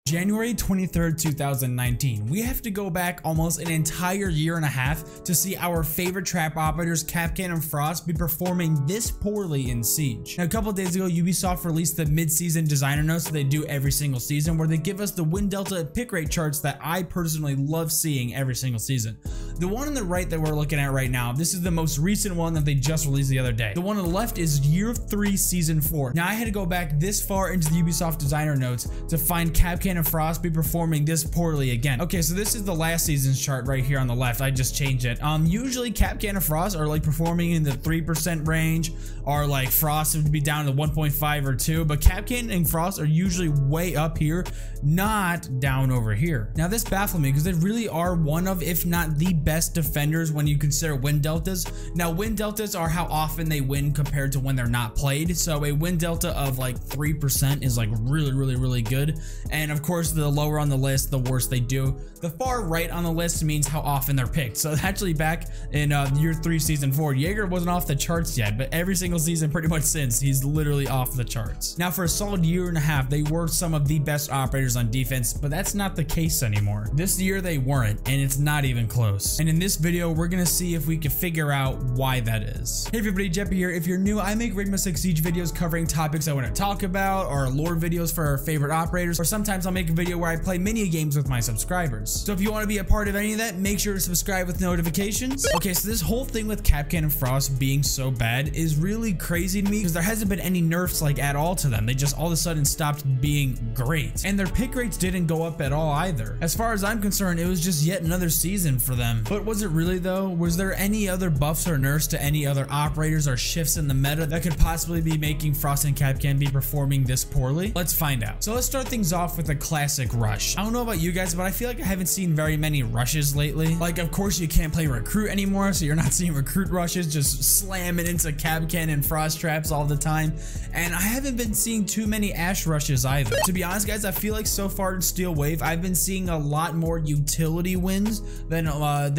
January 23rd, 2019. We have to go back almost an entire year and a half to see our favorite trap operators, Kapkan and Frost, be performing this poorly in Siege. Now, a couple of days ago, Ubisoft released the mid-season designer notes that they do every single season, where they give us the win delta pick rate charts that I personally love seeing every single season. The one on the right that we're looking at right now, this is the most recent one that they just released the other day. The one on the left is year 3, season 4. Now, I had to go back this far into the Ubisoft designer notes to find Kapkan and Frost be performing this poorly again. Okay, so this is the last season's chart right here on the left. I just changed it. Usually Kapkan and Frost are like performing in the 3% range, or like Frost would be down to 1.5 or 2, but Kapkan and Frost are usually way up here, not down over here. Now this baffled me because they really are one of, if not the best defenders when you consider win deltas. Now win deltas are how often they win compared to when they're not played. So a win delta of like 3% is like really good. And of course, the lower on the list, the worse they do. The far right on the list means how often they're picked. So actually back in year 3, season 4, Jaeger wasn't off the charts yet, but every single season pretty much since, he's literally off the charts. Now for a solid year and a half, they were some of the best operators on defense, but that's not the case anymore. This year they weren't, and it's not even close. And in this video, we're gonna see if we can figure out why that is. Hey everybody, Jeppy here. If you're new, I make Rainbow Six Siege videos covering topics I want to talk about, or lore videos for our favorite operators, or sometimes I'll make a video where I play mini games with my subscribers. So if you want to be a part of any of that, make sure to subscribe with notifications. Okay, so this whole thing with Kapkan and Frost being so bad is really crazy to me because there hasn't been any nerfs like at all to them. They just all of a sudden stopped being great, and their pick rates didn't go up at all either. As far as I'm concerned, it was just yet another season for them. But was it really though? Was there any other buffs or nerfs to any other operators or shifts in the meta that could possibly be making Frost and Kapkan be performing this poorly? Let's find out. So let's start things off with a classic rush. I don't know about you guys, but I feel like I haven't seen very many rushes lately. Like, of course you can't play recruit anymore, so you're not seeing recruit rushes just slamming into Kapkan and Frost traps all the time. And I haven't been seeing too many Ash rushes either. To be honest guys, I feel like so far in Steel Wave, I've been seeing a lot more utility wins than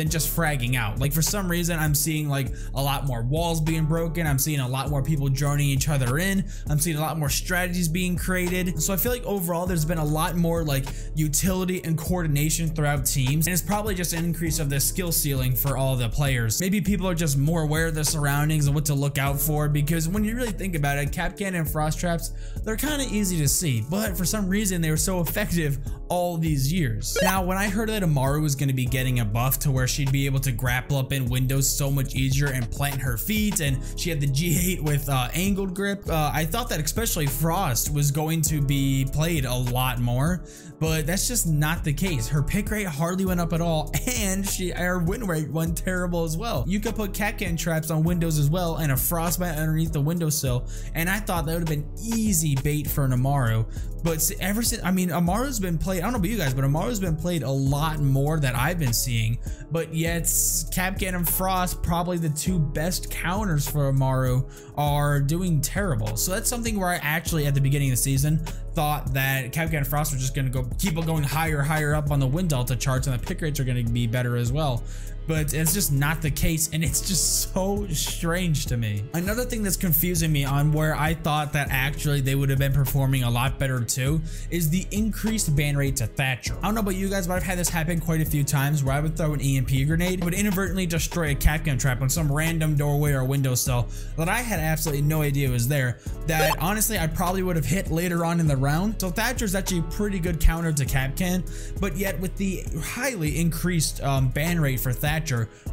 just fragging out. Like for some reason, I'm seeing like a lot more walls being broken. I'm seeing a lot more people joining each other in. I'm seeing a lot more strategies being created. So I feel like overall, there's been a lot more like utility and coordination throughout teams. And it's probably just an increase of the skill ceiling for all the players. Maybe people are just more aware of their surroundings and what to look out for, because when you really think about it, Kapkan and Frost traps, they're kind of easy to see, but for some reason they were so effective all these years. Now, when I heard that Amaru was going to be getting a buff to where she'd be able to grapple up in windows so much easier and plant her feet, and she had the G8 with angled grip, I thought that especially Frost was going to be played a lot more, but that's just not the case. Her pick rate hardly went up at all, and her win rate went terrible as well. You could put Kapkan traps on windows as well, and a frostbite underneath the windowsill, and I thought that would have been easy bait for an Amaru. But ever since, I mean, Amaru's been played, I don't know about you guys, but Amaru's been played a lot more that I've been seeing, but yet Kapkan and Frost, probably the 2 best counters for Amaru, are doing terrible. So that's something where I actually, at the beginning of the season, thought that Kapkan and Frost were just going to keep on going higher up on the win delta charts, and the pick rates are going to be better as well. But it's just not the case, and it's just so strange to me. Another thing that's confusing me on where I thought that actually they would have been performing a lot better too is the increased ban rate to Thatcher. I don't know about you guys, but I've had this happen quite a few times where I would throw an EMP grenade, would inadvertently destroy a Kapkan trap on some random doorway or windowsill that I had absolutely no idea was there, that honestly I probably would have hit later on in the round. So Thatcher's actually a pretty good counter to Kapkan, but yet with the highly increased ban rate for Thatcher,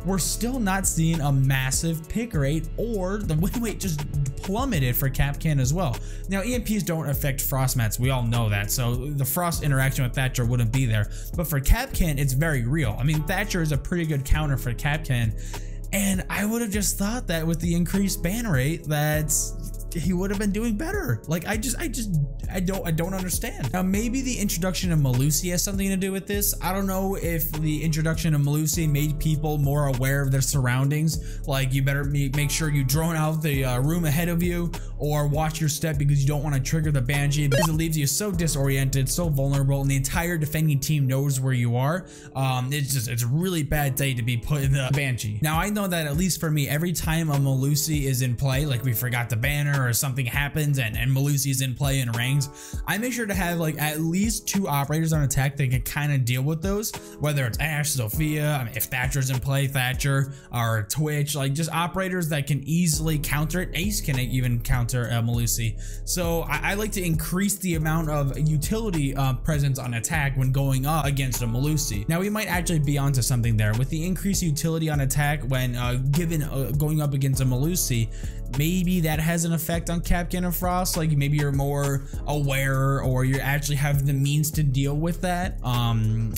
we're still not seeing a massive pick rate, or the win rate just plummeted for Kapkan as well. Now EMPs don't affect frost mats, we all know that, so the frost interaction with Thatcher wouldn't be there, but for Kapkan it's very real. I mean, Thatcher is a pretty good counter for Kapkan, and I would have just thought that with the increased ban rate that he would have been doing better. Like I don't understand. Now maybe the introduction of Melusi has something to do with this. I don't know if the introduction of Melusi made people more aware of their surroundings, like you better make sure you drone out the room ahead of you, or watch your step because you don't want to trigger the Banshee, because it leaves you so disoriented, so vulnerable, and the entire defending team knows where you are. It's a really bad day to be put in the Banshee. Now I know that at least for me, every time a Melusi is in play, like we forgot the banner or something happens and Melusi's in play and ranks, I make sure to have like at least 2 operators on attack that can kind of deal with those, whether it's Ashe, Sophia, I mean, if Thatcher's in play, Thatcher, or Twitch, like just operators that can easily counter it. Ace can even counter Melusi. So I like to increase the amount of utility presence on attack when going up against a Melusi. Now we might actually be onto something there with the increased utility on attack when going up against a Melusi. Maybe that has an effect on Kapkan and Frost. Like maybe you're more aware, or you actually have the means to deal with that,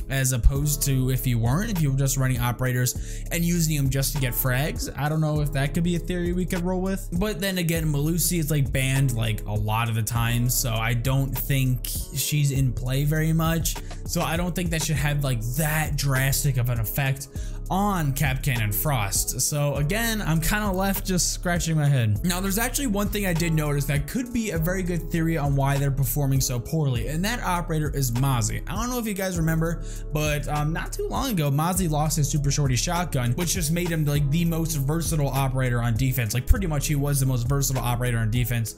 as opposed to if you weren't, if you were just running operators and using them just to get frags. I don't know if that could be a theory we could roll with. But then again, Melusi is like banned like a lot of the time, so I don't think she's in play very much. So I don't think that should have like that drastic of an effect on Kapkan and Frost. So again, I'm kind of left just scratching my head. Now there's actually one thing I did notice that could be a very good theory on why they're performing so poorly, and that operator is Mozzie. I don't know if you guys remember, but not too long ago, Mozzie lost his super shorty shotgun, which just made him like the most versatile operator on defense. Like pretty much he was the most versatile operator on defense,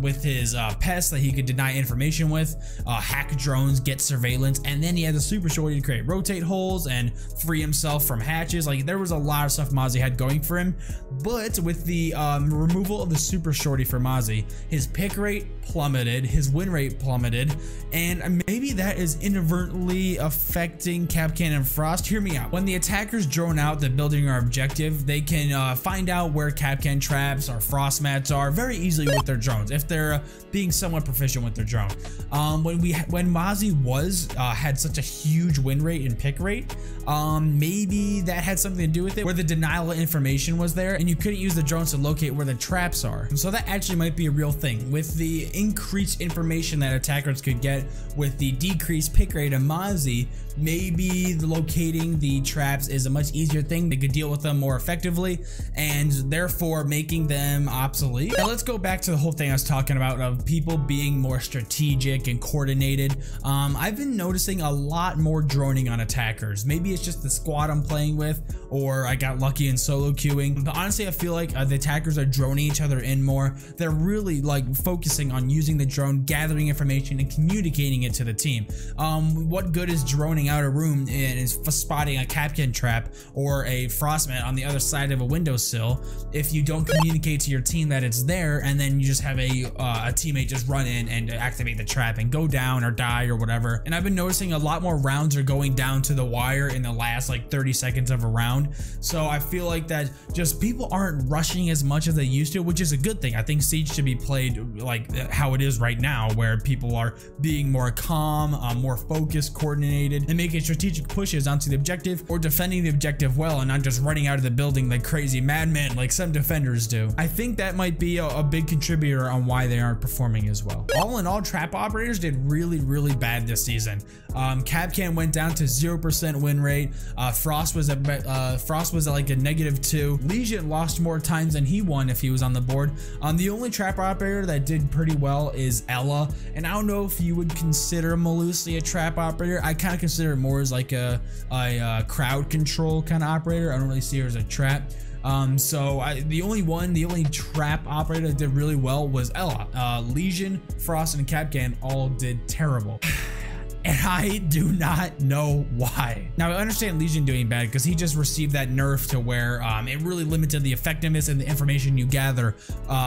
with his pest that he could deny information with, hack drones, get surveillance, and then he had the super shorty to create rotate holes and free himself from hatches. Like there was a lot of stuff Mozzie had going for him, but with the removal of the super shorty for Mozzie, his pick rate plummeted, his win rate plummeted, and maybe that is inadvertently affecting Kapkan and Frost. Hear me out. When the attackers drone out the building or objective, they can find out where Kapkan traps or frost mats are very easily with their drones if they're being somewhat proficient with their drone. When Mozzie had such a huge win rate and pick rate, maybe that had something to do with it, where the denial of information was there and you couldn't use the drones to locate where the traps are. So that actually might be a real thing. With the increased information that attackers could get with the decreased pick rate of Mozzie, maybe locating the traps is a much easier thing. They could deal with them more effectively and therefore making them obsolete. Now let's go back to the whole thing I was talking about of people being more strategic and coordinated. I've been noticing a lot more droning on attackers. Maybe it's just the squad I'm playing with, or I got lucky in solo queuing, but honestly I feel like the attackers are droning each other in more. They're really like focusing on using the drone, gathering information and communicating it to the team. What good is droning out a room and is spotting a Kapkan trap or a frostmat on the other side of a windowsill if you don't communicate to your team that it's there, and then you just have a teammate just run in and activate the trap and go down or die or whatever. And I've been noticing a lot more rounds are going down to the wire in the last like 30 seconds of a round. So I feel like that just people aren't rushing as much as they used to, which is a good thing. I think Siege should be played like how it is right now, where people are being more calm, more focused, coordinated, and making strategic pushes onto the objective or defending the objective well and not just running out of the building like crazy madmen like some defenders do. I think that might be a big contributor on why they aren't performing as well. All in all, trap operators did really bad this season. Kapkan went down to 0% win rate. Frost was at like a -2. Legion lost more times than he won if he was on the board. The only trap operator that did pretty well is Ella, and I don't know if you would consider Melusi a trap operator. I kind of consider it more as like a crowd control kind of operator. I don't really see her as a trap. The only trap operator that did really well was Ella. Legion, Frost, and Kapkan all did terrible. And I do not know why. Now I understand Legion doing bad because he just received that nerf to where it really limited the effectiveness and the information you gather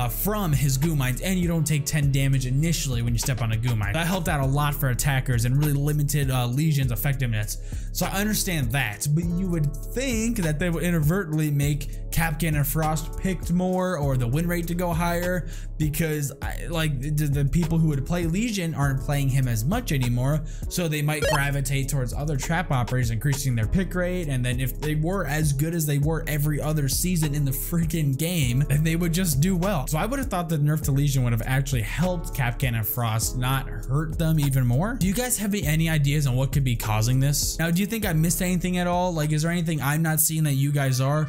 from his goo mines, and you don't take 10 damage initially when you step on a goo mine. That helped out a lot for attackers and really limited Legion's effectiveness. So I understand that, but you would think that they would inadvertently make Kapkan and Frost picked more, or the win rate to go higher, because the people who would play Legion aren't playing him as much anymore. So they might gravitate towards other trap operators, increasing their pick rate. And then if they were as good as they were every other season in the freaking game, then they would just do well. So I would have thought the nerf to Legion would have actually helped Kapkan and Frost, not hurt them even more. Do you guys have any ideas on what could be causing this? Now, do you think I missed anything at all? Like, is there anything I'm not seeing that you guys are?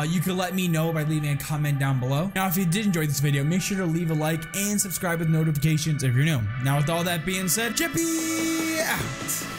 You could let me know by leaving a comment down below. Now, if you did enjoy this video, make sure to leave a like and subscribe with notifications if you're new. Now, with all that being said, JEPPYYY out!